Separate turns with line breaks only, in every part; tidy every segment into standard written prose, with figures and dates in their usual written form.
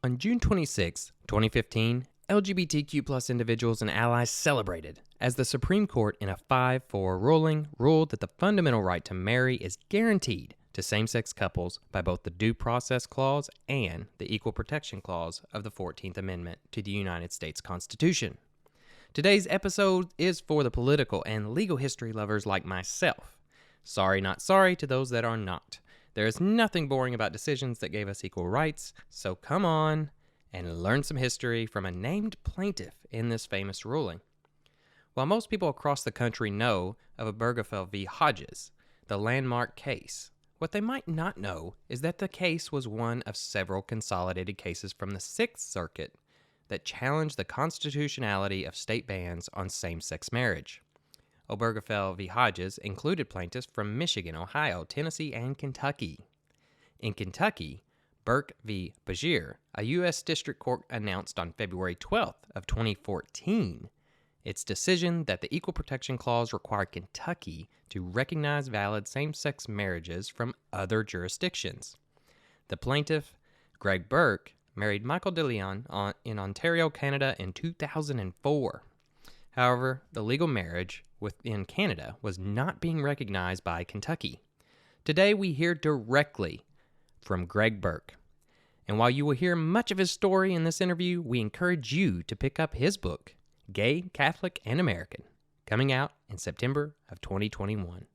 On June 26, 2015, LGBTQ+ individuals and allies celebrated as the Supreme Court in a 5-4 ruling ruled that the fundamental right to marry is guaranteed to same-sex couples by both the Due Process Clause and the Equal Protection Clause of the 14th Amendment to the United States Constitution. Today's episode is for the political and legal history lovers like myself. Sorry, not sorry to those that are not. There is nothing boring about decisions that gave us equal rights, so come on and learn some history from a named plaintiff in this famous ruling. While most people across the country know of Obergefell v. Hodges, the landmark case, what they might not know is that the case was one of several consolidated cases from the Sixth Circuit that challenged the constitutionality of state bans on same-sex marriage. Obergefell v. Hodges included plaintiffs from Michigan, Ohio, Tennessee, and Kentucky. In Kentucky, Bourke v. Beshear, a U.S. District Court announced on February 12th of 2014 its decision that the Equal Protection Clause required Kentucky to recognize valid same-sex marriages from other jurisdictions. The plaintiff, Greg Bourke, married Michael DeLeon in Ontario, Canada in 2004. However, the legal marriage within Canada was not being recognized by Kentucky. Today, we hear directly from Greg Bourke. And while you will hear much of his story in this interview, we encourage you to pick up his book, Gay, Catholic, and American, coming out in September of 2021.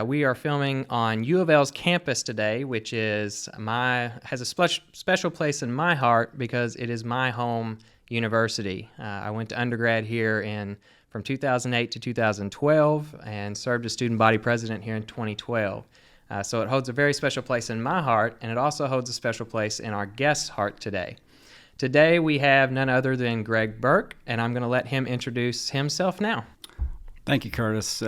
We are filming on U of L's campus today, which has a special place in my heart because it is my home university. I went to undergrad here from 2008 to 2012 and served as student body president here in 2012. So it holds a very special place in my heart, and it also holds a special place in our guest's heart today. Today we have none other than Greg Bourke, and I'm going to let him introduce himself now.
Thank you, Kurtis.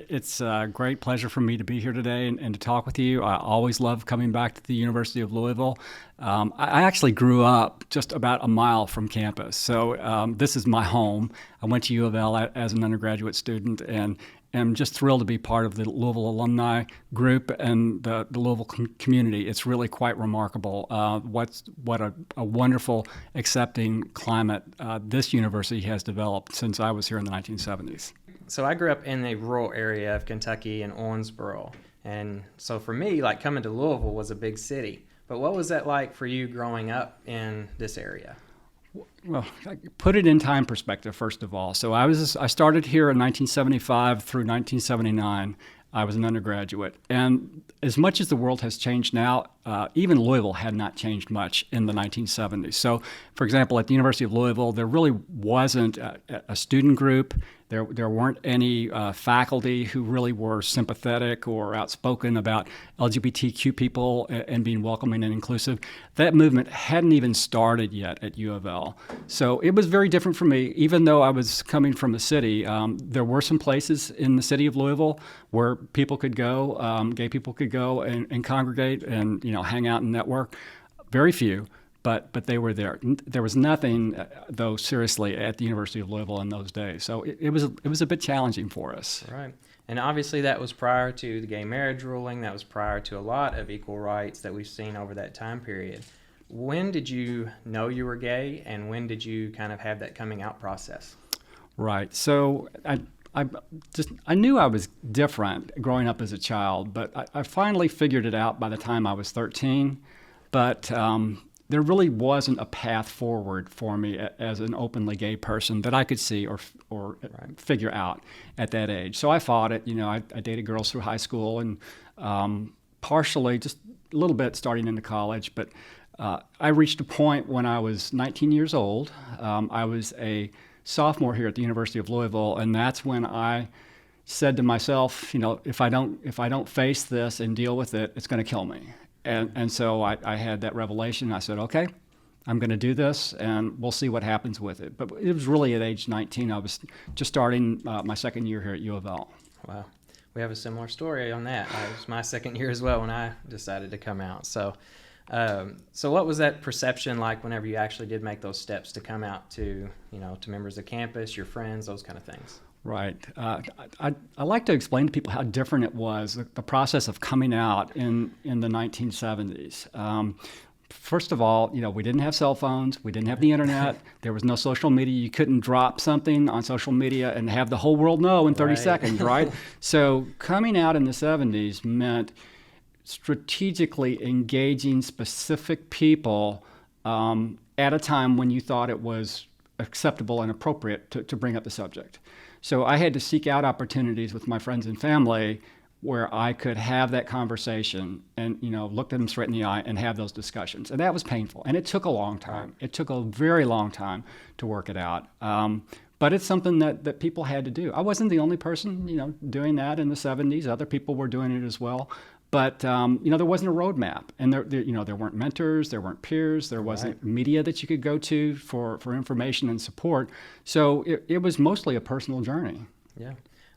It's a great pleasure for me to be here today and to talk with you. I always love coming back to the University of Louisville. I actually grew up just about a mile from campus, so this is my home. I went to U of L as an undergraduate student and am just thrilled to be part of the Louisville alumni group and the Louisville community. It's really quite remarkable what a wonderful, accepting climate this university has developed since I was here in the 1970s.
So I grew up in a rural area of Kentucky in Owensboro. And so for me, like coming to Louisville was a big city. But what was that like for you growing up in this area?
Well, put it in time perspective, first of all. So I started here in 1975 through 1979. I was an undergraduate. And as much as the world has changed now, even Louisville had not changed much in the 1970s. So, for example, at the University of Louisville, there really wasn't a student group. There weren't any faculty who really were sympathetic or outspoken about LGBTQ people and being welcoming and inclusive. That movement hadn't even started yet at U of L. So it was very different for me. Even though I was coming from the city, there were some places in the city of Louisville where people could go, gay people could go and congregate and hang out and network. Very few. But they were there. There was nothing, though, seriously, at the University of Louisville in those days. So it was a bit challenging for us.
Right. And obviously that was prior to the gay marriage ruling. That was prior to a lot of equal rights that we've seen over that time period. When did you know you were gay, and when did you kind of have that coming out process?
Right. So I knew I was different growing up as a child, but I finally figured it out by the time I was 13. But there really wasn't a path forward for me as an openly gay person that I could see or figure out at that age. So I fought it. I dated girls through high school and partially, just a little bit starting into college. But I reached a point when I was 19 years old. I was a sophomore here at the University of Louisville, and that's when I said to myself, if I don't face this and deal with it, it's going to kill me. And so I had that revelation. I said, okay, I'm going to do this, and we'll see what happens with it. But it was really at age 19. I was just starting my second year here at U of L.
Wow. We have a similar story on that. It was my second year as well when I decided to come out. So what was that perception like whenever you actually did make those steps to come out to members of campus, your friends, those kind of things?
Right. I like to explain to people how different it was, the process of coming out in the 1970s. First of all, we didn't have cell phones. We didn't have the internet. There was no social media. You couldn't drop something on social media and have the whole world know in 30 seconds, right? So coming out in the 70s meant strategically engaging specific people at a time when you thought it was acceptable and appropriate to bring up the subject. So I had to seek out opportunities with my friends and family where I could have that conversation and, look them straight in the eye and have those discussions. And that was painful. And it took a long time. It took a very long time to work it out. But it's something that people had to do. I wasn't the only person, doing that in the 70s. Other people were doing it as well. But, there wasn't a roadmap. And there weren't mentors, there weren't peers, there wasn't media that you could go to for information and support. So it was mostly a personal journey.
Yeah.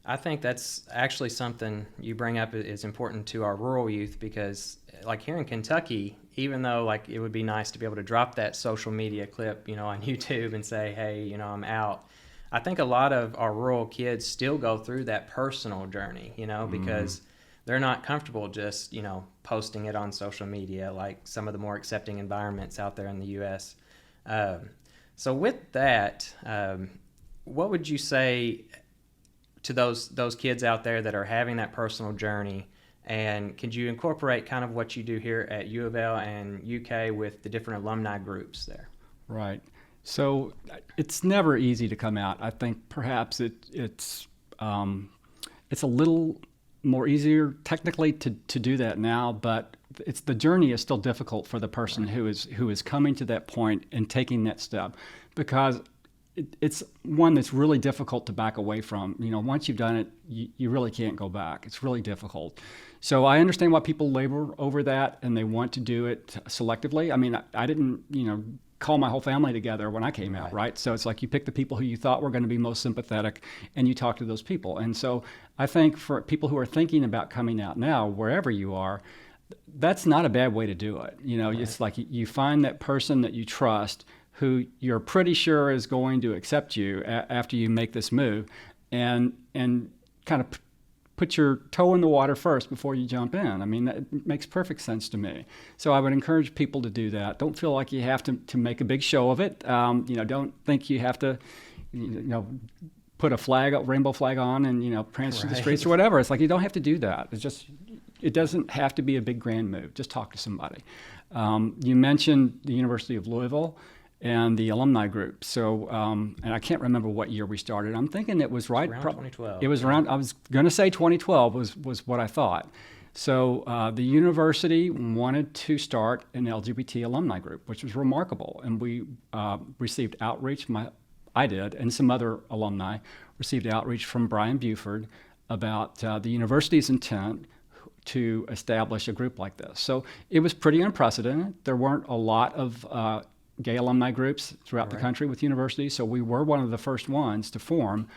I think that's actually something you bring up is important to our rural youth, because like here in Kentucky, even though like it would be nice to be able to drop that social media clip, on YouTube and say, hey, I'm out. I think a lot of our rural kids still go through that personal journey, because they're not comfortable just, posting it on social media like some of the more accepting environments out there in the U.S. So with that, what would you say to those kids out there that are having that personal journey, and could you incorporate kind of what you do here at U of L and UK with the different alumni groups there?
Right. So it's never easy to come out. I think perhaps it's a little more easier technically to do that now, but the journey is still difficult for the person who is coming to that point and taking that step, because it's one that's really difficult to back away from. Once you've done it, you really can't go back. It's really difficult. So I understand why people labor over that and they want to do it selectively. I mean, I didn't, call my whole family together when I came out, right? So it's like you pick the people who you thought were going to be most sympathetic and you talk to those people. And so I think for people who are thinking about coming out now, wherever you are, that's not a bad way to do it. It's like you find that person that you trust who you're pretty sure is going to accept you after you make this move, and kind of put your toe in the water first before you jump in. I mean, that makes perfect sense to me. So I would encourage people to do that. Don't feel like you have to make a big show of it. Don't think you have to, put a rainbow flag on and, prance through the streets or whatever. It's like you don't have to do that. It doesn't have to be a big grand move. Just talk to somebody. You mentioned the University of Louisville and the alumni group. So, and I can't remember what year we started. I'm thinking it was right.
Around 2012.
It was around, I was going to say 2012 was what I thought. So the university wanted to start an LGBT alumni group, which was remarkable. And we received outreach, I did, and some other alumni received outreach from Brian Buford about the university's intent to establish a group like this. So it was pretty unprecedented. There weren't a lot of gay alumni groups throughout the country with universities, so we were one of the first ones to form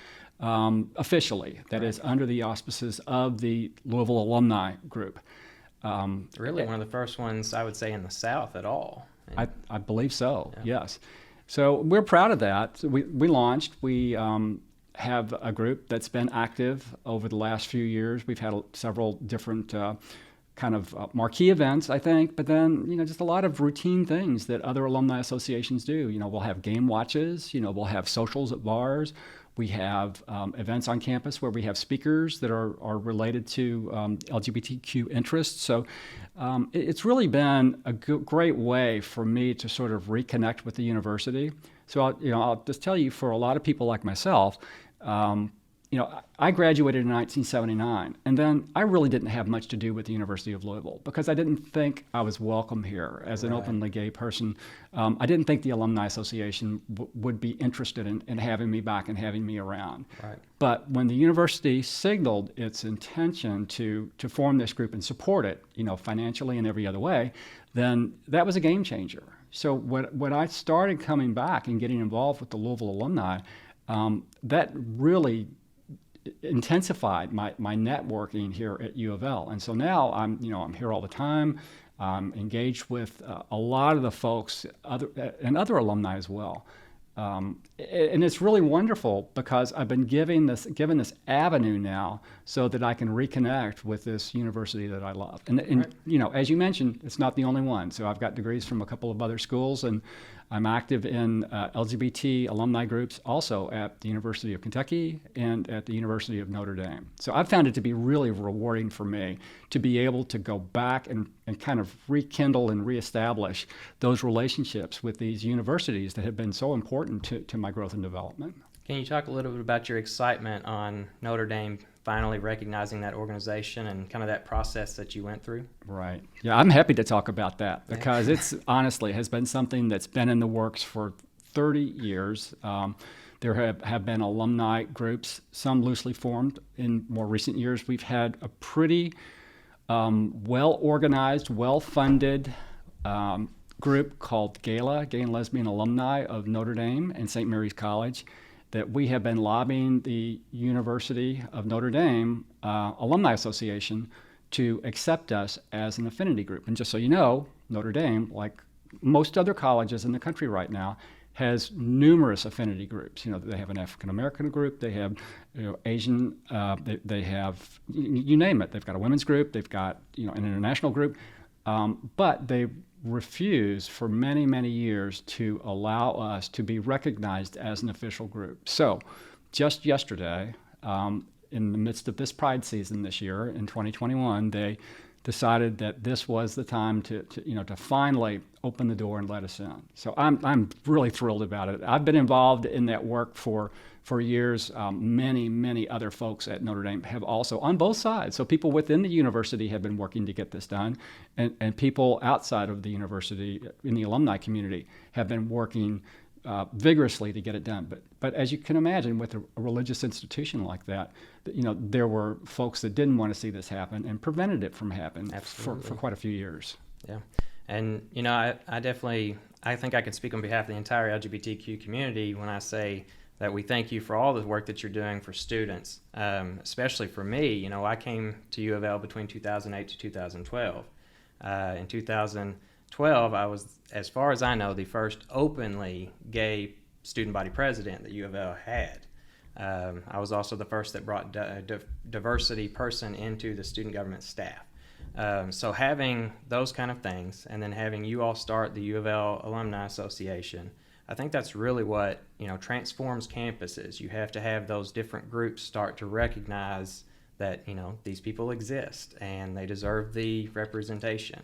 officially, that is under the auspices of the Louisville Alumni Group.
Really one of the first ones, I would say, in the South at all.
I believe so, yes. So we're proud of that. So we launched. We have a group that's been active over the last few years. We've had several different kind of marquee events, I think, but then, just a lot of routine things that other alumni associations do. We'll have game watches, we'll have socials at bars. We have events on campus where we have speakers that are related to LGBTQ interests. So it's really been a great way for me to sort of reconnect with the university. So I'll just tell you, for a lot of people like myself, I graduated in 1979, and then I really didn't have much to do with the University of Louisville because I didn't think I was welcome here as an openly gay person. I didn't think the Alumni Association would be interested in having me back and having me around.
Right.
But when the university signaled its intention to form this group and support it, financially and every other way, then that was a game changer. So when I started coming back and getting involved with the Louisville alumni, that really intensified my networking here at U of L. And so now I'm here all the time. I'm engaged with a lot of the folks and other alumni as well. And it's really wonderful because I've been given this avenue now so that I can reconnect with this university that I love. And as you mentioned, it's not the only one. So I've got degrees from a couple of other schools, and I'm active in LGBT alumni groups also at the University of Kentucky and at the University of Notre Dame. So I've found it to be really rewarding for me to be able to go back and kind of rekindle and reestablish those relationships with these universities that have been so important to my growth and development.
Can you talk a little bit about your excitement on Notre Dame finally recognizing that organization and kind of that process that you went through?
Right. Yeah, I'm happy to talk about that because it's honestly has been something that's been in the works for 30 years. There have been alumni groups, some loosely formed. In more recent years, we've had a pretty well-organized, well-funded group called GALA, Gay and Lesbian Alumni of Notre Dame and St. Mary's College, that we have been lobbying the University of Notre Dame Alumni Association to accept us as an affinity group. And just so you know, Notre Dame, like most other colleges in the country right now, has numerous affinity groups. They have an African American group, they have Asian, they have, you name it. They've got a women's group, they've got an international group, but they refused for many, many years to allow us to be recognized as an official group. So just yesterday, in the midst of this Pride season this year in 2021, they decided that this was the time to finally open the door and let us in. So I'm really thrilled about it. I've been involved in that work for years. Many other folks at Notre Dame have also, on both sides. So people within the university have been working to get this done, and people outside of the university in the alumni community have been working vigorously to get it done. But as you can imagine, with a religious institution like that, there were folks that didn't want to see this happen and prevented it from happening for quite a few years.
Yeah. And, I think I can speak on behalf of the entire LGBTQ community when I say that we thank you for all the work that you're doing for students, especially for me. I came to U of L between 2008 to 2012. In 2012, I was, as far as I know, the first openly gay student body president that U of L had. I was also the first that brought diversity person into the student government staff. So having those kind of things, and then having you all start the U of L Alumni Association, I think that's really what transforms campuses. You have to have those different groups start to recognize that these people exist and they deserve the representation.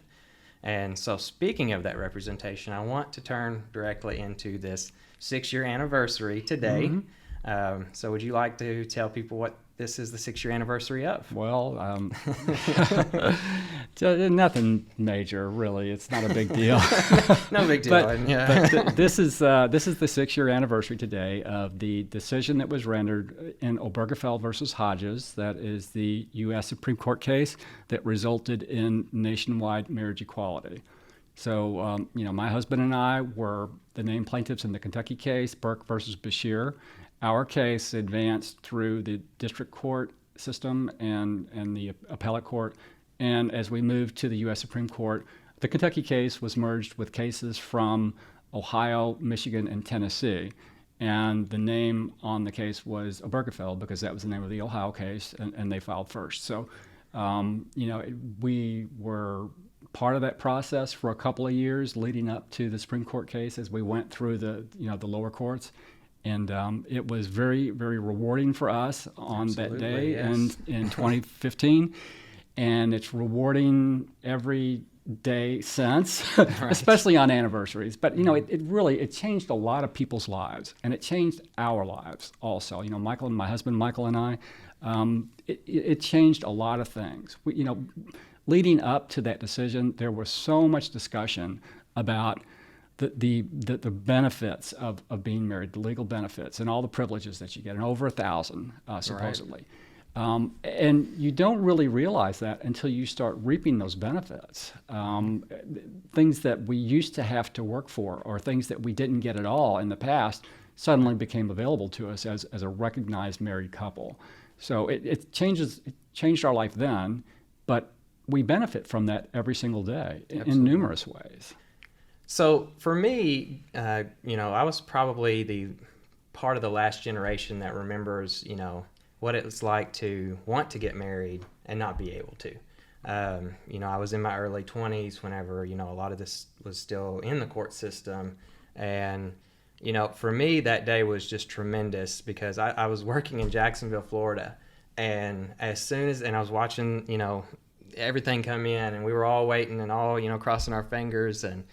And so, speaking of that representation, I want to turn directly into this 6-year anniversary today. Mm-hmm. So, would you like to tell people what this is the 6-year anniversary of?
Well, nothing major, really. It's not a big deal.
No big deal.
But this is the 6-year anniversary today of the decision that was rendered in Obergefell versus Hodges. That is the U.S. Supreme Court case that resulted in nationwide marriage equality. So, my husband and I were the named plaintiffs in the Kentucky case, Bourke versus Beshear. Our case advanced through the district court system and the appellate court. And as we moved to the U.S. Supreme Court, the Kentucky case was merged with cases from Ohio, Michigan, and Tennessee. And the name on the case was Obergefell because that was the name of the Ohio case, and they filed first. So, we were part of that process for a couple of years leading up to the Supreme Court case as we went through the lower courts. And it was very, very rewarding for us on that day,
yes.
and in 2015. And it's rewarding every day since,
Right.
especially on anniversaries. But, it really changed a lot of people's lives, and it changed our lives also. My husband Michael and I, it changed a lot of things. Leading up to that decision, there was so much discussion about the benefits of being married, the legal benefits, and all the privileges that you get, and over 1,000 supposedly. Right. And you don't really realize that until you start reaping those benefits. Things that we used to have to work for, or things that we didn't get at all in the past, suddenly became available to us as a recognized married couple. So it changed our life then, but we benefit from that every single day in numerous ways.
So for me, I was probably the part of the last generation that remembers, what it was like to want to get married and not be able to. I was in my early 20s whenever, a lot of this was still in the court system. And, for me, that day was just tremendous because I was working in Jacksonville, Florida. And I was watching, everything come in, and we were all waiting and all, crossing our fingers. And,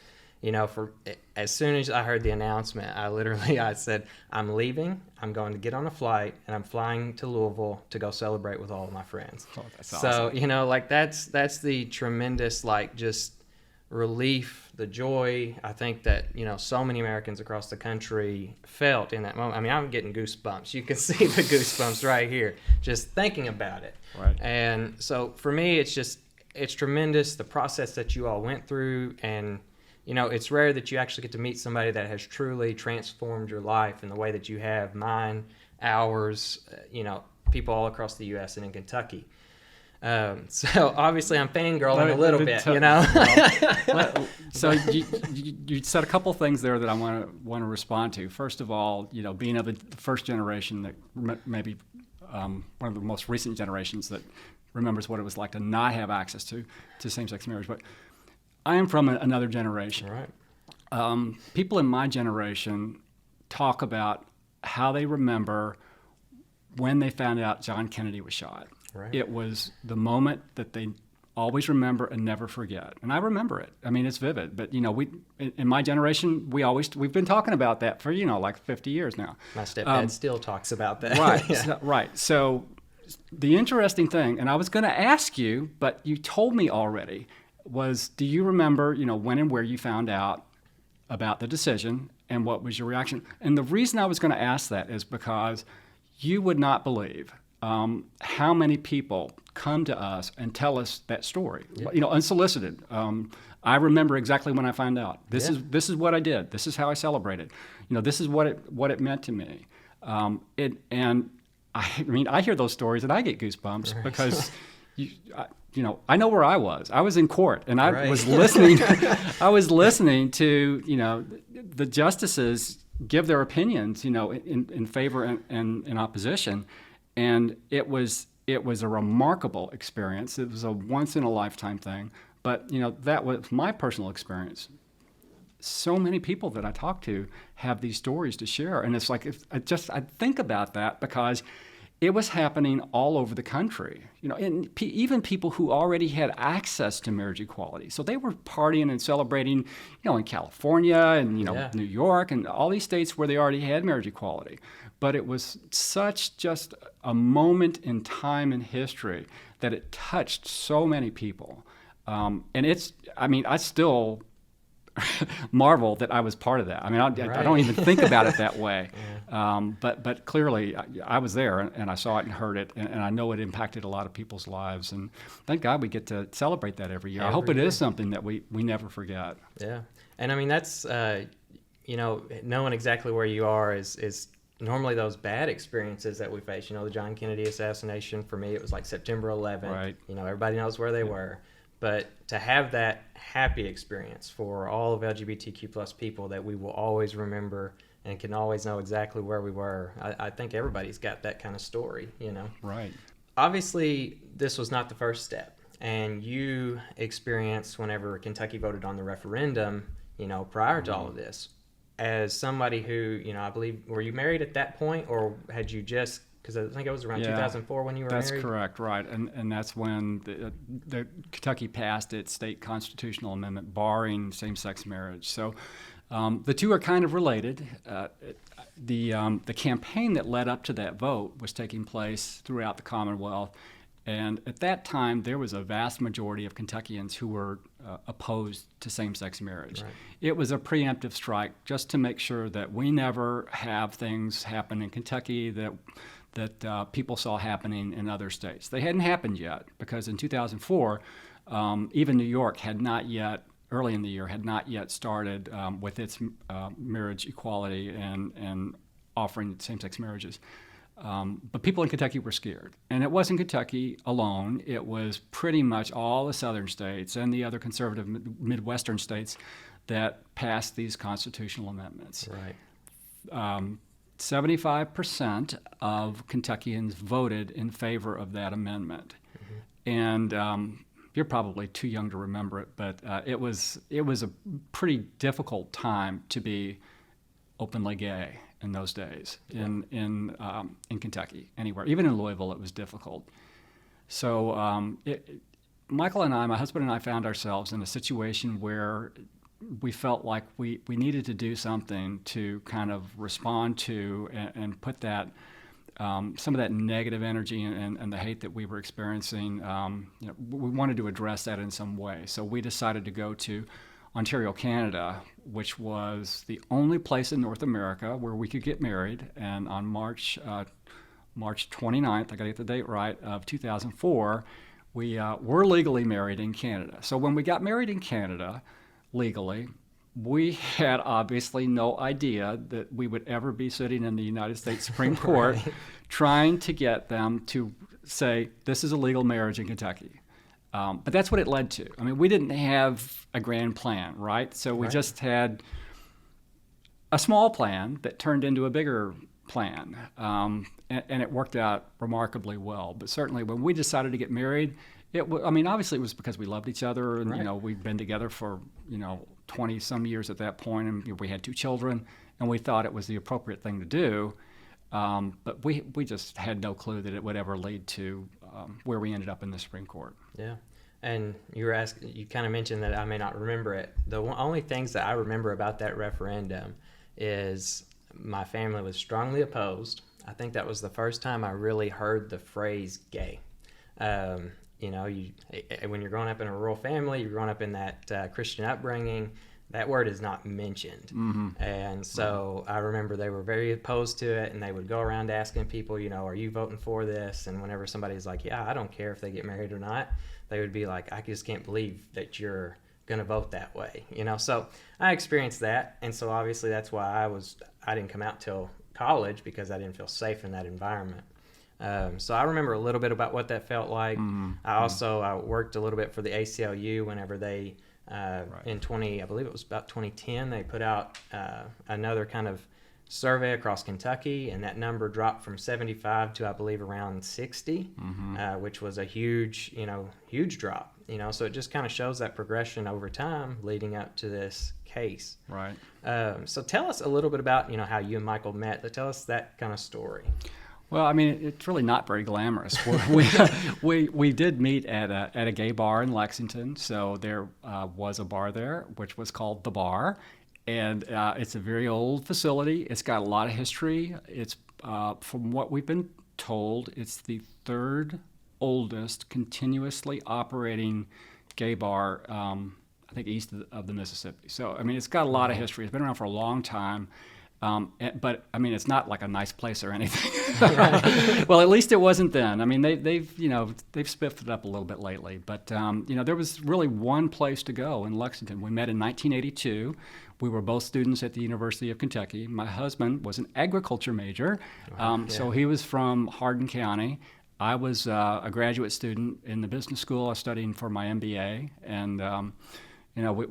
as soon as I heard the announcement, I said, I'm leaving, I'm going to get on a flight, and I'm flying to Louisville to go celebrate with all of my friends.
Oh, that's awesome.
So, that's the tremendous, just relief, the joy, I think that, so many Americans across the country felt in that moment. I mean, I'm getting goosebumps. You can see the goosebumps right here, just thinking about it.
Right.
And so for me, it's tremendous, the process that you all went through, and it's rare that you actually get to meet somebody that has truly transformed your life in the way that you have mine, ours, people all across the U.S. and in Kentucky. So obviously I'm fangirling a little bit,
So you said a couple things there that I want to respond to. First of all, being of the first generation that maybe one of the most recent generations that remembers what it was like to not have access to same-sex marriage, but I am from another generation.
Right.
People in my generation talk about how they remember when they found out John Kennedy was shot.
Right.
It was the moment that they always remember and never forget. And I remember it. I mean, it's vivid. But, we in my generation, we've been talking about that for, 50 years now.
My stepdad still talks about that.
Right.
Yeah.
Right. So the interesting thing, and I was going to ask you, but you told me already, was, do you remember, when and where you found out about the decision and what was your reaction? And the reason I was going to ask that is because you would not believe how many people come to us and tell us that story, unsolicited. I remember exactly when I found out. This is what I did. This is how I celebrated. This is what it meant to me. I hear those stories and I get goosebumps. Right. Because I know where I was. I was in court, and I was listening. I was listening to the justices give their opinions, in favor and in opposition, and it was a remarkable experience. It was a once in a lifetime thing. But that was my personal experience. So many people that I talk to have these stories to share, and it's like I think about that because it was happening all over the country, and even people who already had access to marriage equality. So they were partying and celebrating, in California and, New York and all these states where they already had marriage equality. But it was such just a moment in time in history that it touched so many people. I still marvel that I was part of that. I mean, I don't even think about it that way. Yeah. But clearly, I was there and I saw it and heard it, and I know it impacted a lot of people's lives. And thank God we get to celebrate that every year. I hope it is something that we never forget.
Yeah, and I mean that's knowing exactly where you are is normally those bad experiences that we face. The John Kennedy assassination, for me, it was like September 11th. Right. Everybody knows where they were. But to have that happy experience for all of LGBTQ plus people that we will always remember and can always know exactly where we were, I think everybody's got that kind of story,
Right.
Obviously, this was not the first step. And you experienced whenever Kentucky voted on the referendum, prior to all of this. As somebody who, I believe, were you married at that point, or had you just Because I think it was around 2004 when you were married.
That's correct, right. And that's when the Kentucky passed its state constitutional amendment barring same-sex marriage. So the two are kind of related. The campaign that led up to that vote was taking place throughout the Commonwealth. And at that time, there was a vast majority of Kentuckians who were opposed to same-sex marriage.
Right.
It was a preemptive strike just to make sure that we never have things happen in Kentucky that people saw happening in other states. They hadn't happened yet because in 2004, even New York had not yet, early in the year, had not yet started with its marriage equality and offering same-sex marriages. But people in Kentucky were scared. And it wasn't Kentucky alone. It was pretty much all the southern states and the other conservative Midwestern states that passed these constitutional amendments.
Right.
75% of Kentuckians voted in favor of that amendment. Mm-hmm. And you're probably too young to remember it, but it was a pretty difficult time to be openly gay in those days in Kentucky, anywhere. Even in Louisville, it was difficult. So Michael and I, my husband and I, found ourselves in a situation where we felt like we needed to do something to kind of respond to and put that some of that negative energy and the hate that we were experiencing. We wanted to address that in some way. So we decided to go to Ontario, Canada, which was the only place in North America where we could get married. And on March 29th, I got to get the date right, of 2004, we were legally married in Canada. So when we got married in Canada legally, we had obviously no idea that we would ever be sitting in the United States Supreme Court
Right.
trying to get them to say, this is a legal marriage in Kentucky. But that's what it led to. I mean, we didn't have a grand plan, right? So we just had a small plan that turned into a bigger plan, and it worked out remarkably well. But certainly when we decided to get married, obviously it was because we loved each other, and
Right.
We'd been together for 20 some years at that point, and we had 2 children, and we thought it was the appropriate thing to do. But we just had no clue that it would ever lead to where we ended up in the Supreme Court.
Yeah. And you kind of mentioned that I may not remember it. The only things that I remember about that referendum is my family was strongly opposed. I think that was the first time I really heard the phrase gay. When you're growing up in a rural family, you're growing up in that Christian upbringing, that word is not mentioned. Mm-hmm. And so I remember they were very opposed to it, and they would go around asking people, are you voting for this? And whenever somebody's like, yeah, I don't care if they get married or not, they would be like, I just can't believe that you're going to vote that way. So I experienced that. And so obviously that's why I didn't come out till college, because I didn't feel safe in that environment. So I remember a little bit about what that felt like. Mm-hmm. I worked a little bit for the ACLU whenever they, in I believe it was about 2010, they put out another kind of survey across Kentucky, and that number dropped from 75 to I believe around 60, mm-hmm. Which was a huge drop. So it just kind of shows that progression over time leading up to this case.
Right.
So tell us a little bit about how you and Michael met. Tell us that kind of story.
Well, it's really not very glamorous. We did meet at a gay bar in Lexington. So there was a bar there, which was called The Bar. And it's a very old facility. It's got a lot of history. It's, from what we've been told, it's the 3rd oldest continuously operating gay bar, I think, east of the Mississippi. So, it's got a lot of history. It's been around for a long time. But it's not like a nice place or anything. Well, at least it wasn't then. They've spiffed it up a little bit lately. But there was really one place to go in Lexington. We met in 1982. We were both students at the University of Kentucky. My husband was an agriculture major, so he was from Hardin County. I was a graduate student in the business school. I was studying for my MBA, and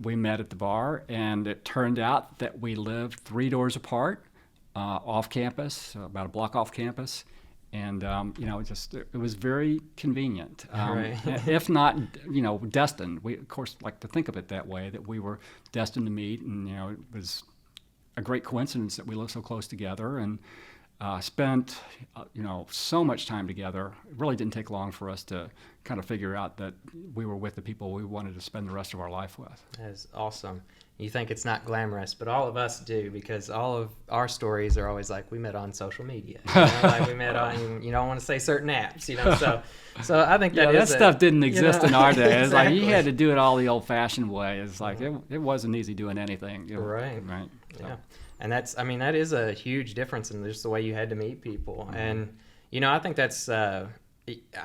we met at the bar, and it turned out that we lived 3 doors apart, off campus, about a block off campus, and it was very convenient.
Right.
If not, destined. We of course like to think of it that way, that we were destined to meet, and it was a great coincidence that we lived so close together, and spent, so much time together. It really didn't take long for us to kind of figure out that we were with the people we wanted to spend the rest of our life with.
That is awesome. You think it's not glamorous, but all of us do, because all of our stories are always like, we met on social media. Like we met on, you don't want to say certain apps, So I think
that stuff didn't exist in our day. It's
Exactly.
like you had to do it all the old-fashioned way. It's like it wasn't easy doing anything.
Right.
Right. So.
Yeah. And that is a huge difference in just the way you had to meet people. Mm-hmm. And, I think that's, I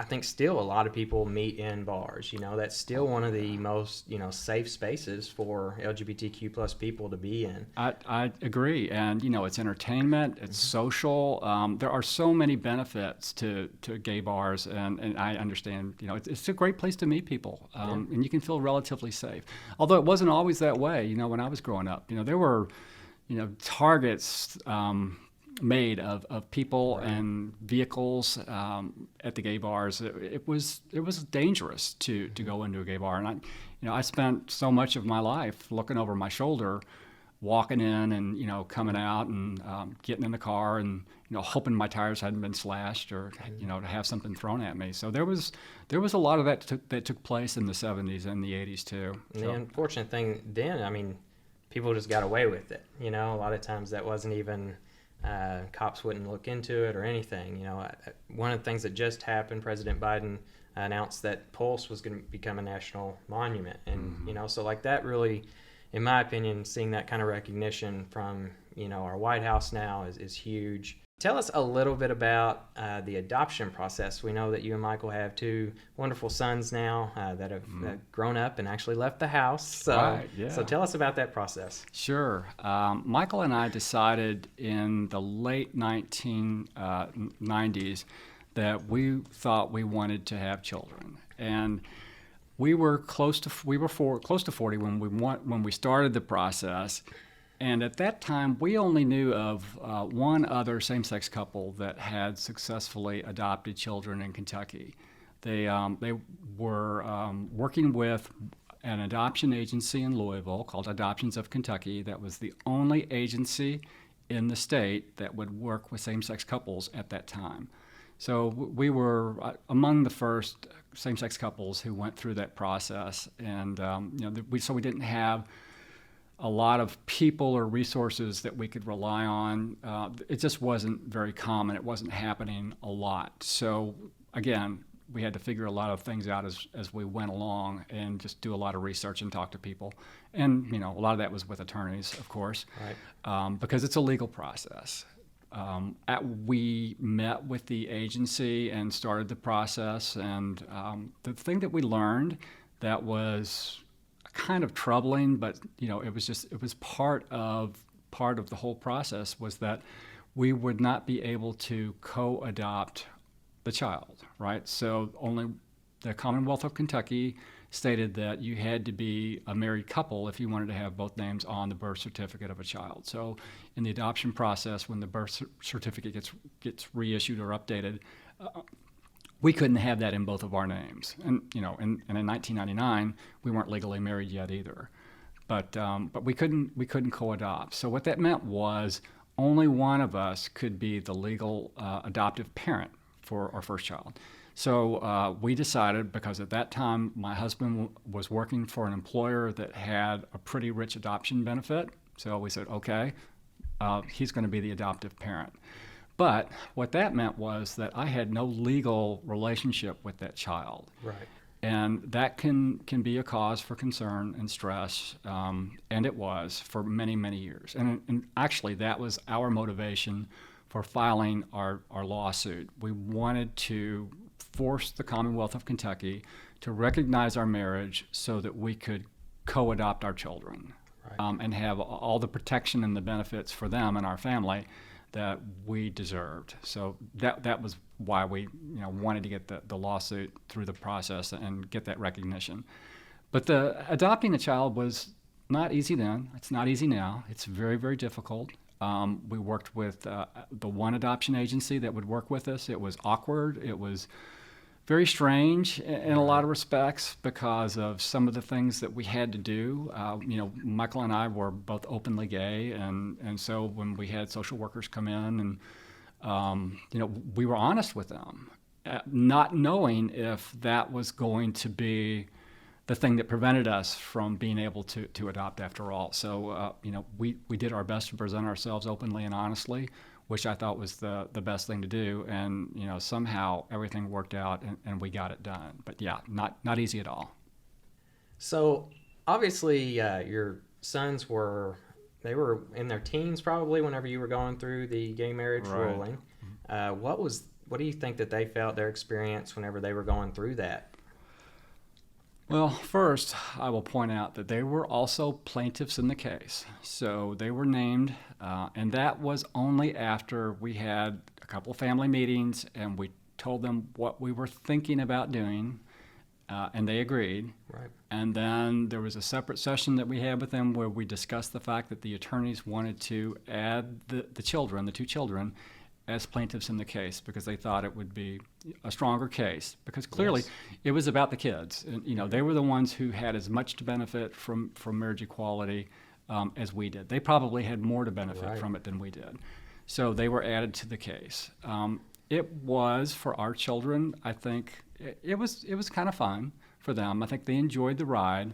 think still a lot of people meet in bars. That's still one of the most, safe spaces for LGBTQ plus people to be in.
I agree. And, it's entertainment, it's social. There are so many benefits to gay bars. And I understand, it's a great place to meet people. And you can feel relatively safe. Although it wasn't always that way, when I was growing up. There were, targets made of people and vehicles at the gay bars. It was dangerous to go into a gay bar, and I spent so much of my life looking over my shoulder, walking in and coming out and getting in the car and hoping my tires hadn't been slashed or to have something thrown at me. So there was a lot of that took place in the 70s and the 80s too.
And the unfortunate thing then, people just got away with it. A lot of times that wasn't even. Cops wouldn't look into it or anything. One of the things that just happened, President Biden announced that Pulse was going to become a national monument. And, so like that really, in my opinion, seeing that kind of recognition from, our White House now is huge. Tell us a little bit about the adoption process. We know that you and Michael have two wonderful sons now that have grown up and actually left the house. So tell us about that process.
Sure. Michael and I decided in the late 1990s that we thought we wanted to have children. And we were close to 40 when we started the process. And at that time, we only knew of one other same-sex couple that had successfully adopted children in Kentucky. They were working with an adoption agency in Louisville called Adoptions of Kentucky. That was the only agency in the state that would work with same-sex couples at that time. So we were among the first same-sex couples who went through that process, and we didn't have a lot of people or resources that we could rely on. It just wasn't very common. It wasn't happening a lot. So again, we had to figure a lot of things out as we went along and just do a lot of research and talk to people. And a lot of that was with attorneys, of course, right. Because it's a legal process. We met with the agency and started the process. And the thing that we learned that was kind of troubling, but it was part of the whole process was that we would not be able to co-adopt the child, right? So only the Commonwealth of Kentucky stated that you had to be a married couple if you wanted to have both names on the birth certificate of a child. So in the adoption process, when the birth certificate gets reissued or updated, we couldn't have that in both of our names. And in 1999, we weren't legally married yet either. But we couldn't co-adopt. So what that meant was only one of us could be the legal adoptive parent for our first child. So we decided, because at that time my husband was working for an employer that had a pretty rich adoption benefit. So we said, okay, he's going to be the adoptive parent. But what that meant was that I had no legal relationship with that child.
Right.
And that can be a cause for concern and stress, and it was for many, many years. And actually, that was our motivation for filing our lawsuit. We wanted to force the Commonwealth of Kentucky to recognize our marriage so that we could co-adopt our children, right. And have all the protection and the benefits for them and our family that we deserved. So that was why we wanted to get the lawsuit through the process and get that recognition. But adopting a child was not easy then. It's not easy now. It's very, very difficult. We worked with the one adoption agency that would work with us. It was awkward. It was very strange in a lot of respects because of some of the things that we had to do. Michael and I were both openly gay, and so when we had social workers come in and we were honest with them, not knowing if that was going to be the thing that prevented us from being able to adopt after all. So, we did our best to present ourselves openly and honestly, which I thought was the best thing to do. And, somehow everything worked out and we got it done. But yeah, not easy at all.
So obviously your sons were in their teens probably whenever you were going through the gay marriage ruling. What do you think that they felt, their experience whenever they were going through that?
Well, first, I will point out that they were also plaintiffs in the case. So they were named, and that was only after we had a couple of family meetings and we told them what we were thinking about doing, and they agreed.
Right.
And then there was a separate session that we had with them where we discussed the fact that the attorneys wanted to add the two children, as plaintiffs in the case because they thought it would be a stronger case because clearly it was about the kids. And, they were the ones who had as much to benefit from marriage equality as we did. They probably had more to benefit from it than we did. So they were added to the case. It was, for our children, I think, it was kind of fun for them. I think they enjoyed the ride.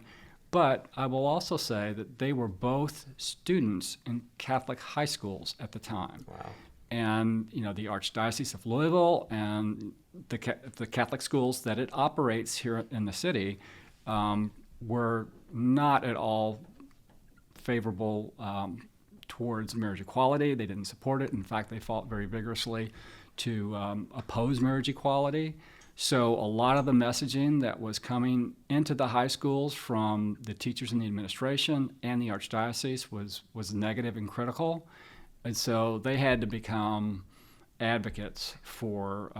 But I will also say that they were both students in Catholic high schools at the time.
Wow.
And, the Archdiocese of Louisville and the Catholic schools that it operates here in the city were not at all favorable towards marriage equality. They didn't support it. In fact, they fought very vigorously to oppose marriage equality. So a lot of the messaging that was coming into the high schools from the teachers in the administration and the Archdiocese was negative and critical. And so they had to become advocates for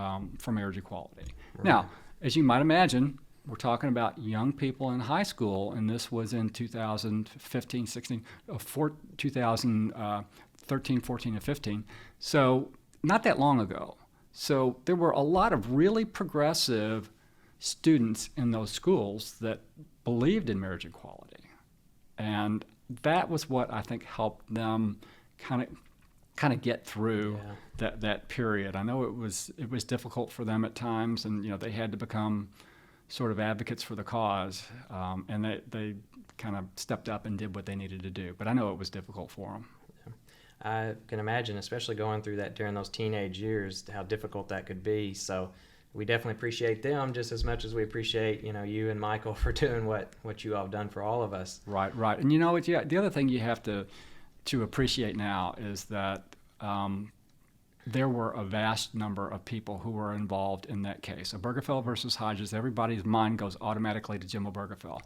marriage equality. Right. Now, as you might imagine, we're talking about young people in high school, and this was in 2013, 14, and 15. So not that long ago. So there were a lot of really progressive students in those schools that believed in marriage equality. And that was what I think helped them kind of get through that period. I know it was difficult for them at times, and they had to become sort of advocates for the cause, and they kind of stepped up and did what they needed to do. But I know it was difficult for them.
I can imagine, especially going through that during those teenage years, how difficult that could be. So we definitely appreciate them just as much as we appreciate you and Michael for doing what you all have done for all of us.
Right. And the other thing you have to appreciate now is that there were a vast number of people who were involved in that case. Obergefell versus Hodges, everybody's mind goes automatically to Jim Obergefell.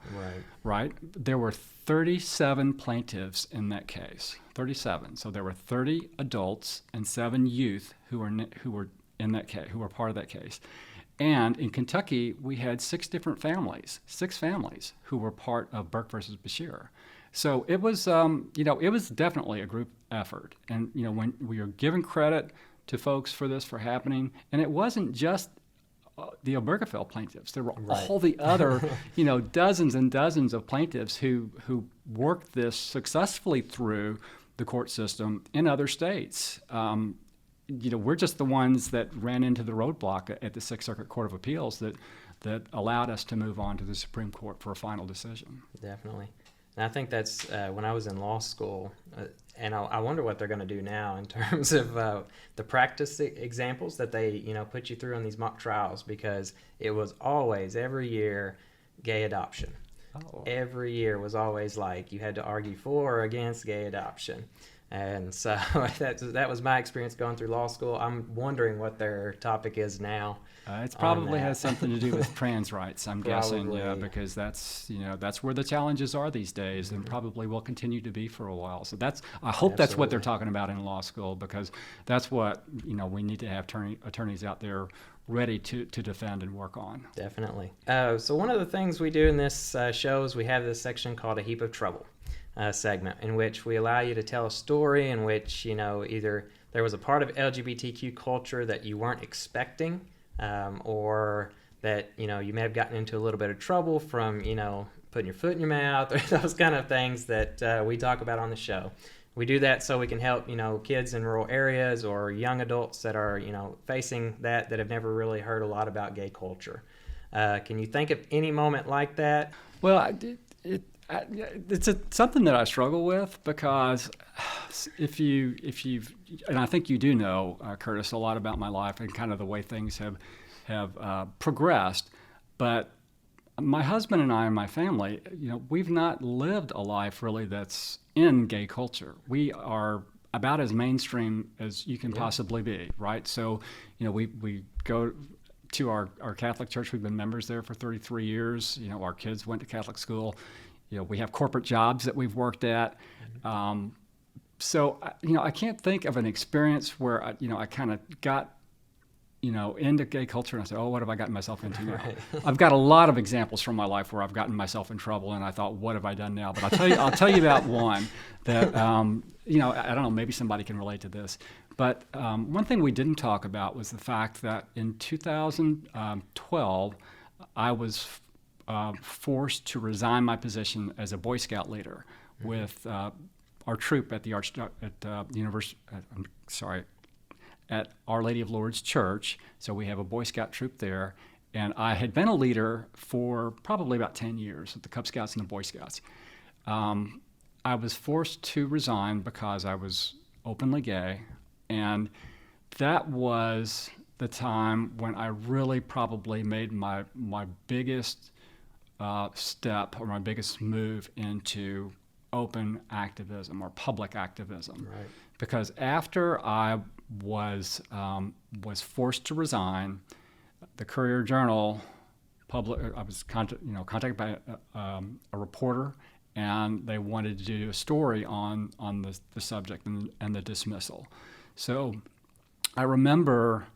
Right? There were 37 plaintiffs in that case. 37. So there were 30 adults and 7 youth who were in that case, who were part of that case. And in Kentucky, we had 6 families who were part of Bourke versus Beshear. So it was, it was definitely a group effort. And, when we are giving credit to folks for this for happening, and it wasn't just the Obergefell plaintiffs. There were all the other, dozens and dozens of plaintiffs who worked this successfully through the court system in other states. We're just the ones that ran into the roadblock at the Sixth Circuit Court of Appeals that allowed us to move on to the Supreme Court for a final decision.
Definitely. And I think that's when I was in law school, and I wonder what they're going to do now in terms of the practice examples that they put you through on these mock trials, because it was always, every year, gay adoption. Oh. Every year was always like you had to argue for or against gay adoption. And so that was my experience going through law school. I'm wondering what their topic is now.
It probably has something to do with trans rights, I'm guessing, because that's where the challenges are these days, and probably will continue to be for a while. So I hope that's what they're talking about in law school, because that's what we need to have attorneys out there ready to defend and work on.
Definitely. So one of the things we do in this show is we have this section called A Heap of Trouble segment, in which we allow you to tell a story in which either there was a part of LGBTQ culture that you weren't expecting, or that you may have gotten into a little bit of trouble from putting your foot in your mouth, or those kind of things that we talk about on the show. We do that so we can help, kids in rural areas or young adults that are, facing that have never really heard a lot about gay culture. Can you think of any moment like that?
Well, it's something that I struggle with, because if you've, and I think you do know, Kurtis, a lot about my life and kind of the way things have progressed, but my husband and I and my family, we've not lived a life really that's in gay culture. We are about as mainstream as you can possibly be, right? So, we go to our Catholic church. We've been members there for 33 years. Our kids went to Catholic school. We have corporate jobs that we've worked at. So, I can't think of an experience where, I kind of got, into gay culture and I said, oh, what have I gotten myself into now? Right. I've got a lot of examples from my life where I've gotten myself in trouble and I thought, what have I done now? But I'll tell you about one that, I don't know, maybe somebody can relate to this. But one thing we didn't talk about was the fact that in 2012, I was forced to resign my position as a Boy Scout leader with our troop at the at Our Lady of Lourdes Church. So we have a Boy Scout troop there, and I had been a leader for probably about 10 years with the Cub Scouts and the Boy Scouts. I was forced to resign because I was openly gay, and that was the time when I really probably made my biggest step, or my biggest move into open activism or public activism. Right. Because after I was forced to resign, the Courier-Journal I was contacted by a reporter, and they wanted to do a story on the subject and the dismissal. So I remember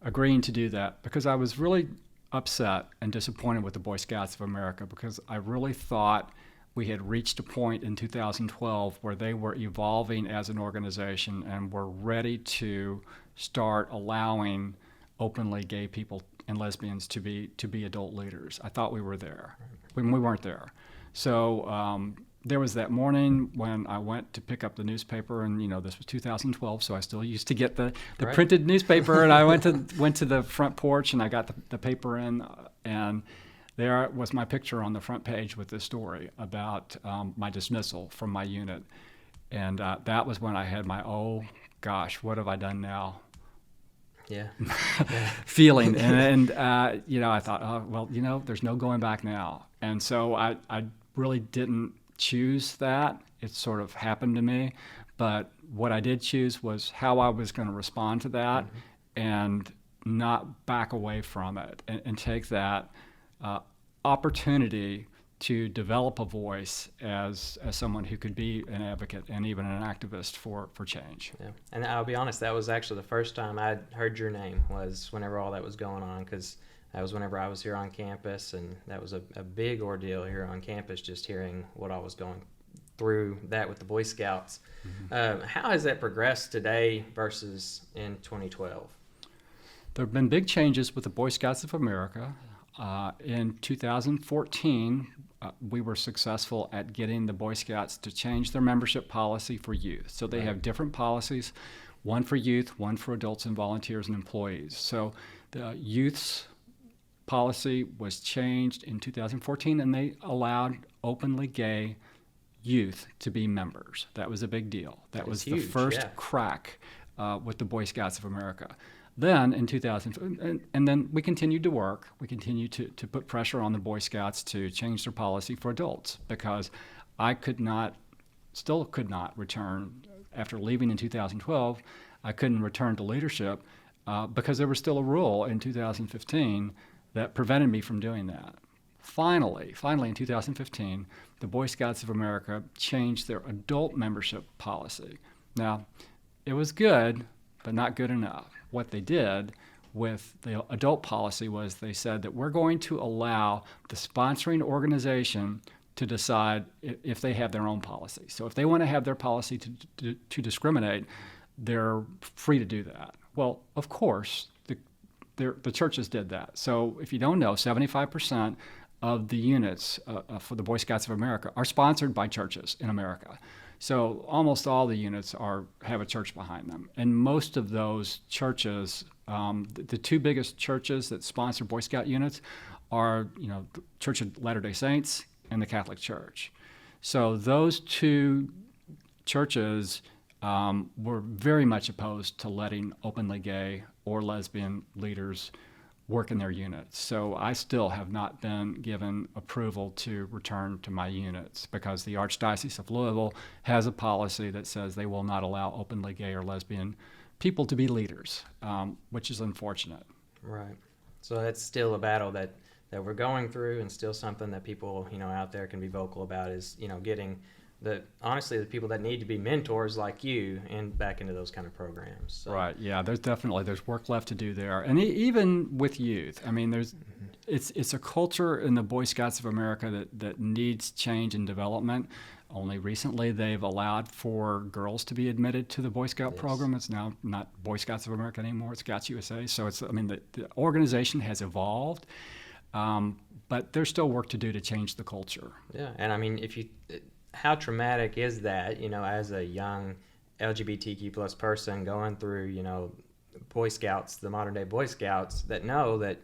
agreeing to do that because I was really upset and disappointed with the Boy Scouts of America, because I really thought we had reached a point in 2012 where they were evolving as an organization and were ready to start allowing openly gay people and lesbians to be adult leaders. I thought we were there. We weren't there. So there was that morning when I went to pick up the newspaper, and this was 2012, so I still used to get the right. printed newspaper, and I went to the front porch and I got the paper in, and there was my picture on the front page with this story about my dismissal from my unit. And that was when I had my, oh gosh, what have I done now?
Yeah.
feeling. And I thought, oh, well, there's no going back now. And so I really didn't choose that. It sort of happened to me. But what I did choose was how I was going to respond to that, and not back away from it, and take that opportunity to develop a voice as someone who could be an advocate and even an activist for change.
Yeah, and I'll be honest, that was actually the first time I'd heard your name, was whenever all that was going on, because that was whenever I was here on campus, and that was a big ordeal here on campus, just hearing what I was going through that with the Boy Scouts. How has that progressed today versus in 2012?
There have been big changes with the Boy Scouts of America. In 2014, we were successful at getting the Boy Scouts to change their membership policy for youth. So they have different policies, one for youth, one for adults and volunteers and employees. So the youth's policy was changed in 2014, and they allowed openly gay youth to be members. That was a big deal. That was huge, the first crack with the Boy Scouts of America. Then in 2000, and then we continued to work. We continued to put pressure on the Boy Scouts to change their policy for adults, because I still could not return, after leaving in 2012, I couldn't return to leadership because there was still a rule in 2015 that prevented me from doing that. Finally, in 2015, the Boy Scouts of America changed their adult membership policy. Now, it was good, but not good enough. What they did with the adult policy was they said that we're going to allow the sponsoring organization to decide if they have their own policy. So if they want to have their policy to discriminate, they're free to do that. Well, of course, the churches did that. So if you don't know, 75% of the units for the Boy Scouts of America are sponsored by churches in America. So almost all the units have a church behind them. And most of those churches, the two biggest churches that sponsor Boy Scout units are, the Church of Latter-day Saints and the Catholic Church. So those two churches were very much opposed to letting openly gay or lesbian leaders work in their units. So I still have not been given approval to return to my units because the Archdiocese of Louisville has a policy that says they will not allow openly gay or lesbian people to be leaders, which is unfortunate.
Right. So that's still a battle that we're going through, and still something that people, out there can be vocal about is, getting the people that need to be mentors like you and back into those kind of programs. So.
Right. Yeah. There's work left to do there, and even with youth. I mean, it's a culture in the Boy Scouts of America that needs change and development. Only recently they've allowed for girls to be admitted to the Boy Scout program. It's now not Boy Scouts of America anymore. It's Scouts USA. So the organization has evolved, but there's still work to do to change the culture.
Yeah, and how traumatic is that, as a young LGBTQ plus person going through, Boy Scouts, the modern day Boy Scouts, that know that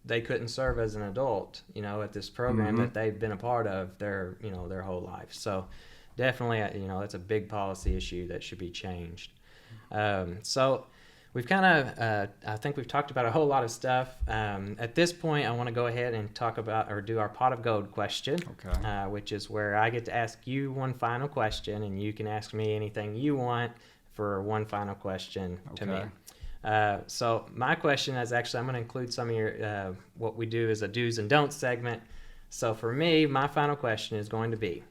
they couldn't serve as an adult, at this program that they've been a part of their whole life. So definitely, that's a big policy issue that should be changed. So we've kind of, I think we've talked about a whole lot of stuff. At this point, I want to go ahead and talk about, or do our pot of gold question, which is where I get to ask you one final question, and you can ask me anything you want for one final question to me. So my question is actually, I'm going to include some of your, what we do is a do's and don'ts segment. So for me, my final question is going to be,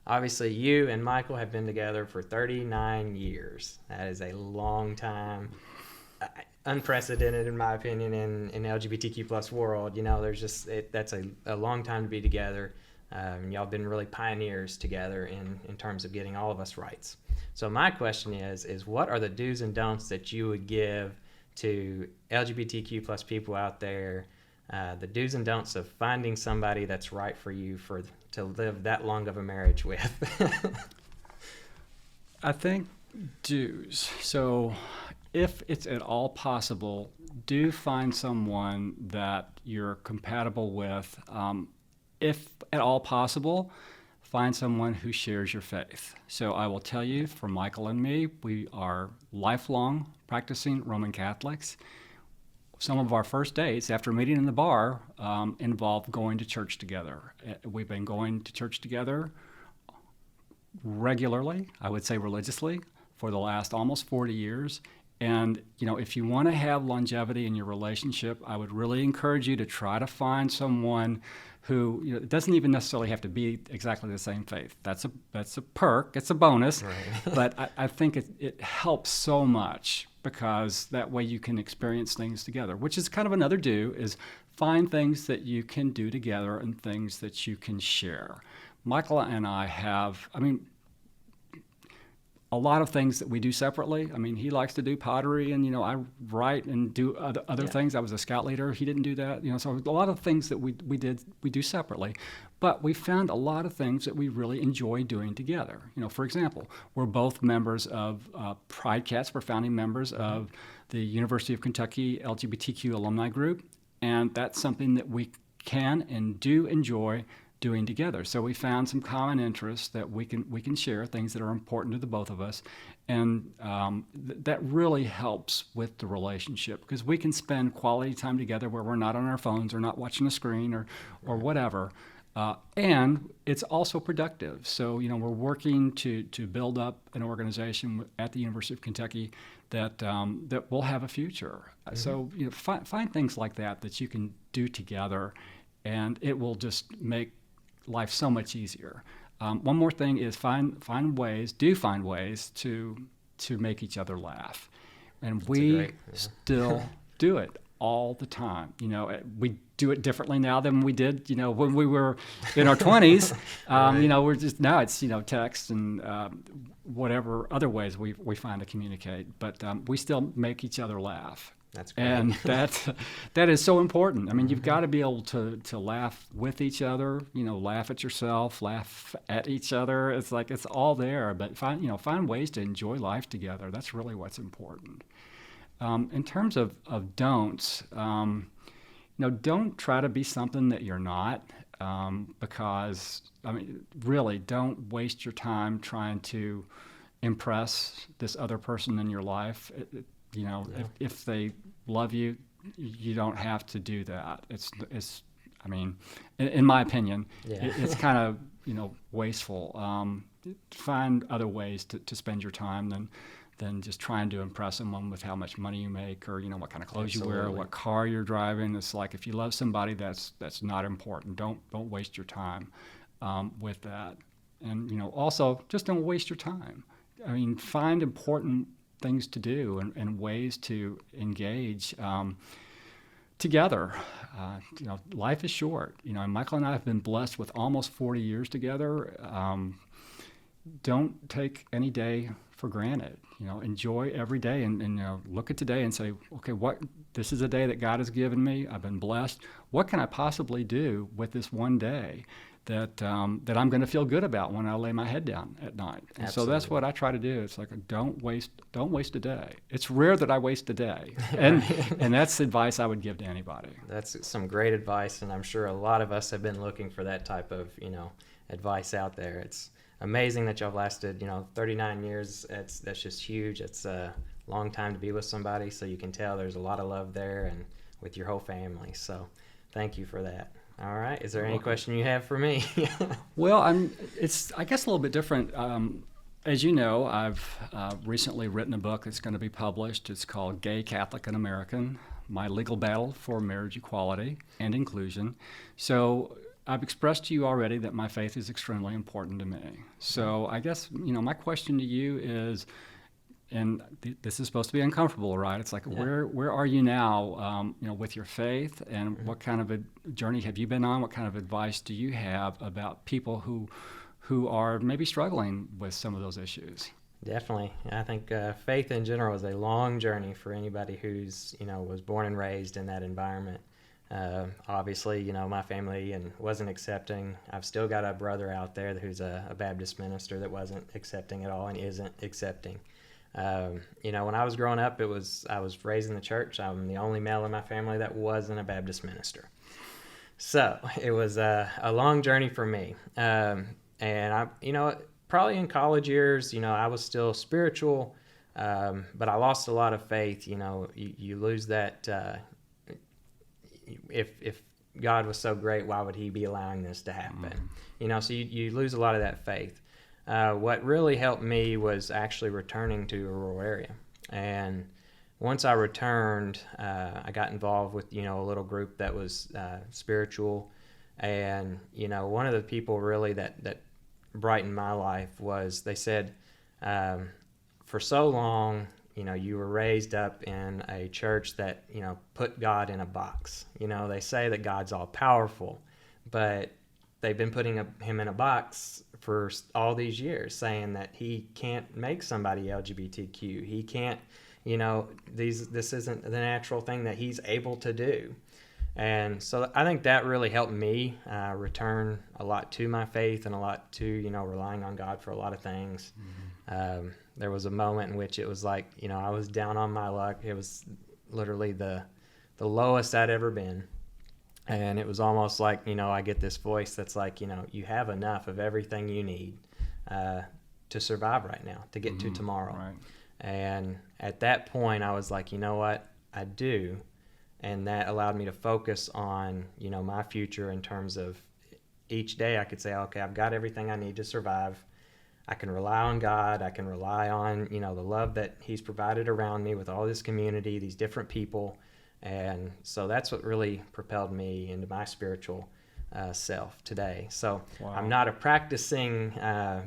obviously you and Michael have been together for 39 years. That is a long time. Unprecedented in my opinion in LGBTQ plus world. There's just that's a long time to be together. Y'all been really pioneers together in terms of getting all of us rights. So my question is what are the do's and don'ts that you would give to LGBTQ plus people out there, the do's and don'ts of finding somebody that's right for you to live that long of a marriage with?
I think do's. So if it's at all possible, do find someone that you're compatible with. If at all possible, find someone who shares your faith. So I will tell you, for Michael and me, we are lifelong practicing Roman Catholics. Some of our first dates after meeting in the bar involved going to church together. We've been going to church together regularly, I would say religiously, for the last almost 40 years. And, if you want to have longevity in your relationship, I would really encourage you to try to find someone who, it doesn't even necessarily have to be exactly the same faith. That's a perk, it's a bonus, right. But I think it helps so much because that way you can experience things together, which is kind of another do, is find things that you can do together and things that you can share. Michael and I have, a lot of things that we do separately. He likes to do pottery, and I write and do other things. I was a scout leader. He didn't do that. So a lot of things that we do separately. But we found a lot of things that we really enjoy doing together. For example, we're both members of Pride Cats. We're founding members of the University of Kentucky LGBTQ alumni group, and that's something that we can and do enjoy doing together. So we found some common interests that we can share, things that are important to the both of us, and that really helps with the relationship because we can spend quality time together where we're not on our phones or not watching a screen or whatever, and it's also productive. So we're working to build up an organization at the University of Kentucky that will have a future. Mm-hmm. So find things like that you can do together, and it will just make life so much easier. One more thing is find ways to make each other laugh, and we still do it all the time. We do it differently now than we did when we were in our 20s. We're just now it's text and whatever other ways we find to communicate, but we still make each other laugh.
That's great.
And that is so important. I mean, you've got to be able to laugh with each other, laugh at yourself, laugh at each other. It's like it's all there, but find ways to enjoy life together. That's really what's important. In terms of don'ts, don't try to be something that you're not, because, really don't waste your time trying to impress this other person in your life. If they love you, you don't have to do that. In my opinion, it's kind of, wasteful. Find other ways to spend your time than just trying to impress someone with how much money you make, or what kind of clothes you wear, or what car you're driving. It's like, if you love somebody, that's not important. Don't waste your time with that. And also just don't waste your time. Find important things to do and ways to engage together. Life is short. Michael and I have been blessed with almost 40 years together. Don't take any day for granted. Enjoy every day and look at today and say, okay, this is a day that God has given me. I've been blessed. What can I possibly do with this one day that I'm going to feel good about when I lay my head down at night? And so that's what I try to do. It's like, don't waste a day. It's rare that I waste a day, and that's advice I would give to anybody.
That's some great advice, and I'm sure a lot of us have been looking for that type of advice out there. It's amazing that y'all lasted 39 years. That's just huge. It's a long time to be with somebody, so you can tell there's a lot of love there, and with your whole family. So thank you for that. All right. Is there any question you have for me?
Well, it's I guess a little bit different. As you know, I've recently written a book that's going to be published. It's called Gay, Catholic, and American: My Legal Battle for Marriage Equality and Inclusion. So I've expressed to you already that my faith is extremely important to me. So I guess, my question to you is, and this is supposed to be uncomfortable, right? It's like, where are you now, with your faith, and what kind of a journey have you been on? What kind of advice do you have about people who are maybe struggling with some of those issues?
Definitely. I think faith in general is a long journey for anybody who's, was born and raised in that environment. Obviously, my family wasn't accepting. I've still got a brother out there who's a Baptist minister that wasn't accepting at all and isn't accepting. When I was growing up, I was raised in the church. I'm the only male in my family that wasn't a Baptist minister. So it was a long journey for me. And I, probably in college years, I was still spiritual, but I lost a lot of faith. You lose that. If God was so great, why would he be allowing this to happen? So you lose a lot of that faith. What really helped me was actually returning to a rural area. And once I returned, I got involved with, a little group that was spiritual. And, one of the people really that brightened my life was, they said, for so long, you were raised up in a church that, put God in a box. They say that God's all powerful, but they've been putting him in a box for all these years, saying that he can't make somebody LGBTQ. He can't, this isn't the natural thing that he's able to do. And so I think that really helped me return a lot to my faith and a lot to, relying on God for a lot of things. There was a moment in which it was like, I was down on my luck. It was literally the lowest I'd ever been. And it was almost like, I get this voice that's like, you have enough of everything you need to survive right now, to get to tomorrow.
Right.
And at that point, I was like, you know what? I do. And that allowed me to focus on, my future in terms of each day I could say, okay, I've got everything I need to survive. I can rely on God. I can rely on, the love that he's provided around me with all this community, these different people. And so that's what really propelled me into my spiritual self today. So wow. I'm not a practicing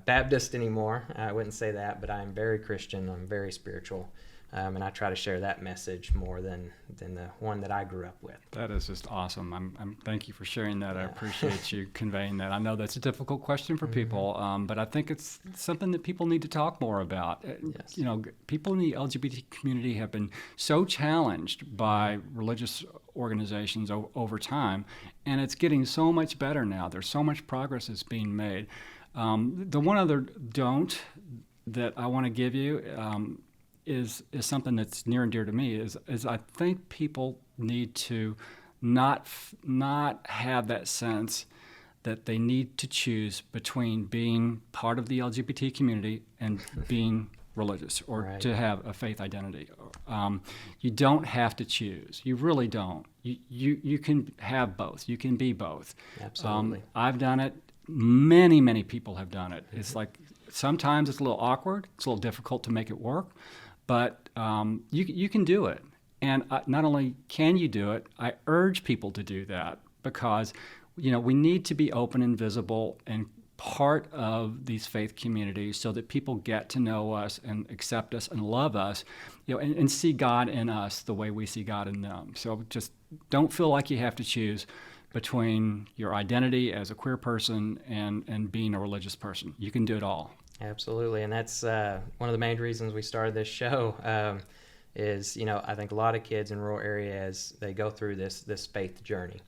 Baptist anymore. I wouldn't say that, but I'm very Christian. I'm very spiritual And I try to share that message more than the one that I grew up with.
That is just awesome. I'm thank you for sharing that. I appreciate you conveying that. I know that's a difficult question for people, but I think it's something that people need to talk more about.
Yes.
You know, people in the LGBT community have been so challenged by religious organizations over time, and it's getting so much better now. There's so much progress that's being made. The one other don't that I want to give you is something that's near and dear to me is I think people need to not have that sense that they need to choose between being part of the LGBT community and being religious or
Right.
to have a faith identity. You don't have to choose. You really don't. You can have both. You can be both.
Absolutely.
I've done it. Many people have done it. It's like sometimes it's a little awkward. It's a little difficult to make it work. But you can do it. And not only can you do it, I urge people to do that because, you know, we need to be open and visible and part of these faith communities so that people get to know us and accept us and love us, you know, and see God in us the way we see God in them. So just don't feel like you have to choose between your identity as a queer person and being a religious person. You can do it all.
Absolutely, and that's one of the main reasons we started this show. Is, you know, I think a lot of kids in rural areas, they go through this faith journey,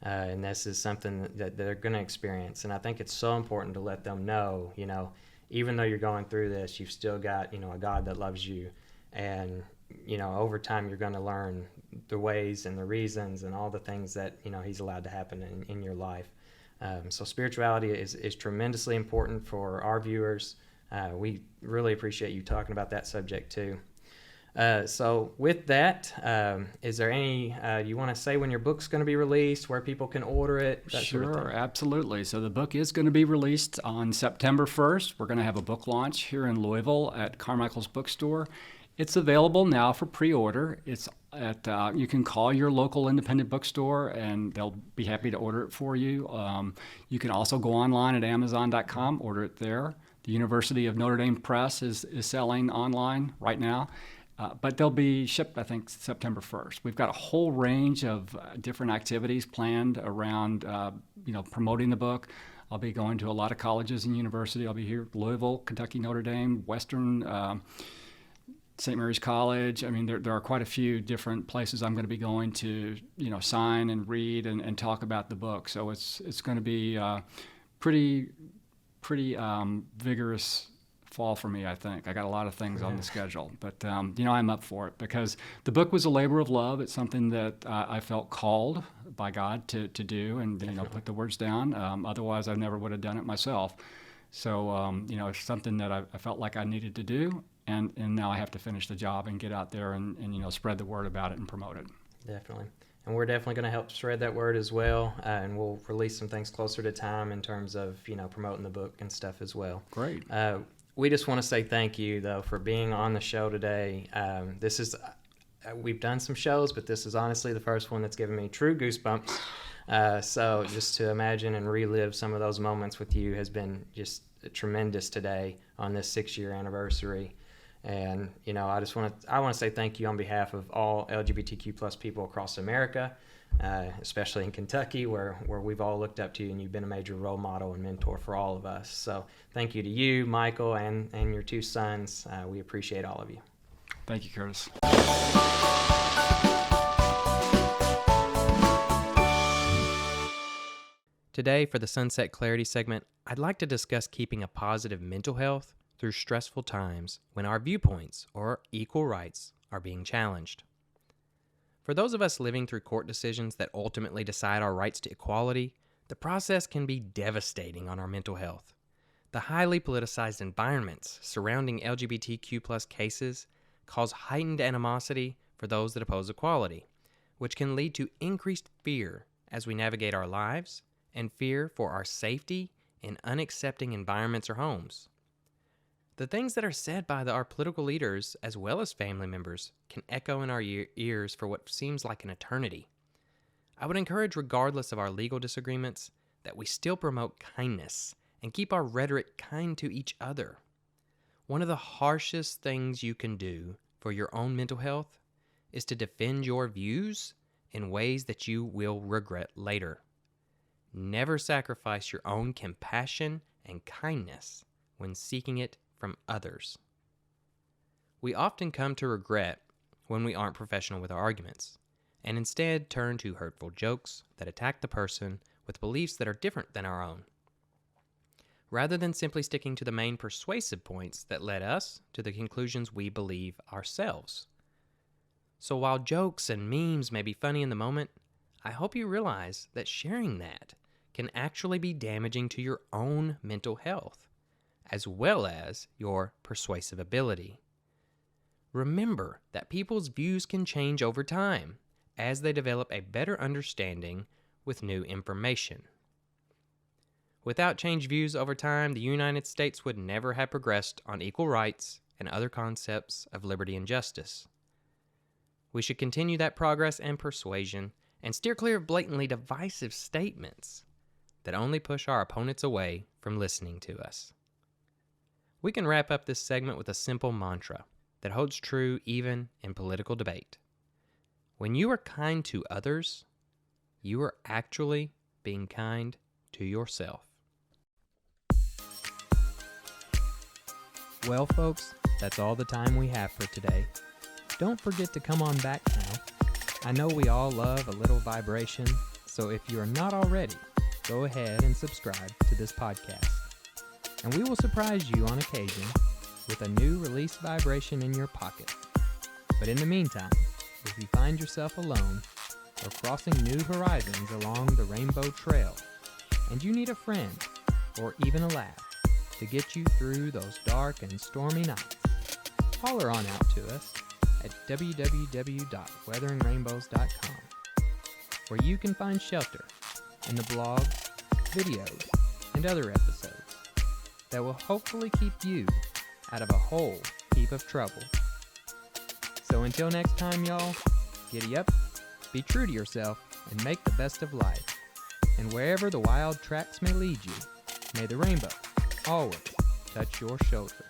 and this is something that they're going to experience. And I think it's so important to let them know, you know, even though you're going through this, you've still got, you know, a God that loves you, and you know, over time you're going to learn the ways and the reasons and all the things that, you know, He's allowed to happen in your life. So spirituality is tremendously important for our viewers. We really appreciate you talking about that subject too. So with that, is there any, you want to say when your book's going to be released, where people can order it?
Sure, absolutely. So the book is going to be released on September 1st. We're going to have a book launch here in Louisville at Carmichael's Bookstore. It's available now for pre-order. It's at you can call your local independent bookstore and they'll be happy to order it for you. You can also go online at Amazon.com, order it there. The University of Notre Dame Press is selling online right now. But they'll be shipped, I think, September 1st. We've got a whole range of different activities planned around, you know, promoting the book. I'll be going to a lot of colleges and universities. I'll be here at Louisville, Kentucky, Notre Dame, Western, St. Mary's College. I mean, there are quite a few different places I'm going to be going to, you know, sign and read and talk about the book. So it's going to be pretty vigorous fall for me, I think. I got a lot of things on the schedule, but you know, I'm up for it because the book was a labor of love. It's something that I felt called by God to do and you know, put the words down. Otherwise, I never would have done it myself. So you know, it's something that I felt like I needed to do, and now I have to finish the job and get out there and you know, spread the word about it and promote it.
Definitely. And we're definitely going to help spread that word as well, and we'll release some things closer to time in terms of, you know, promoting the book and stuff as well.
Great.
We just want to say thank you, though, for being on the show today. This is, we've done some shows, but this is honestly the first one that's given me true goosebumps. So just to imagine and relive some of those moments with you has been just tremendous today on this 6-year anniversary. And, you know, I want to say thank you on behalf of all LGBTQ plus people across America, especially in Kentucky, where we've all looked up to you, and you've been a major role model and mentor for all of us. So thank you to you, Michael, and your 2 sons. We appreciate all of you.
Thank you, Kurtis.
Today, for the Sunset Clarity segment, I'd like to discuss keeping a positive mental health through stressful times when our viewpoints or equal rights are being challenged. For those of us living through court decisions that ultimately decide our rights to equality, the process can be devastating on our mental health. The highly politicized environments surrounding LGBTQ+ cases cause heightened animosity for those that oppose equality, which can lead to increased fear as we navigate our lives and fear for our safety in unaccepting environments or homes. The things that are said by our political leaders, as well as family members, can echo in our ears for what seems like an eternity. I would encourage, regardless of our legal disagreements, that we still promote kindness and keep our rhetoric kind to each other. One of the harshest things you can do for your own mental health is to defend your views in ways that you will regret later. Never sacrifice your own compassion and kindness when seeking it from others. We often come to regret when we aren't professional with our arguments, and instead turn to hurtful jokes that attack the person with beliefs that are different than our own, rather than simply sticking to the main persuasive points that led us to the conclusions we believe ourselves. So while jokes and memes may be funny in the moment, I hope you realize that sharing that can actually be damaging to your own mental health, as well as your persuasive ability. Remember that people's views can change over time as they develop a better understanding with new information. Without changed views over time, the United States would never have progressed on equal rights and other concepts of liberty and justice. We should continue that progress and persuasion and steer clear of blatantly divisive statements that only push our opponents away from listening to us. We can wrap up this segment with a simple mantra that holds true even in political debate. When you are kind to others, you are actually being kind to yourself. Well, folks, that's all the time we have for today. Don't forget to come on back now. I know we all love a little vibration, so if you are not already, go ahead and subscribe to this podcast. And we will surprise you on occasion with a new release vibration in your pocket. But in the meantime, if you find yourself alone or crossing new horizons along the rainbow trail, and you need a friend or even a laugh to get you through those dark and stormy nights, holler on out to us at www.weatheringrainbows.com, where you can find shelter in the blogs, videos, and other episodes that will hopefully keep you out of a whole heap of trouble. So until next time, y'all, giddy up, be true to yourself, and make the best of life. And wherever the wild tracks may lead you, may the rainbow always touch your shoulder.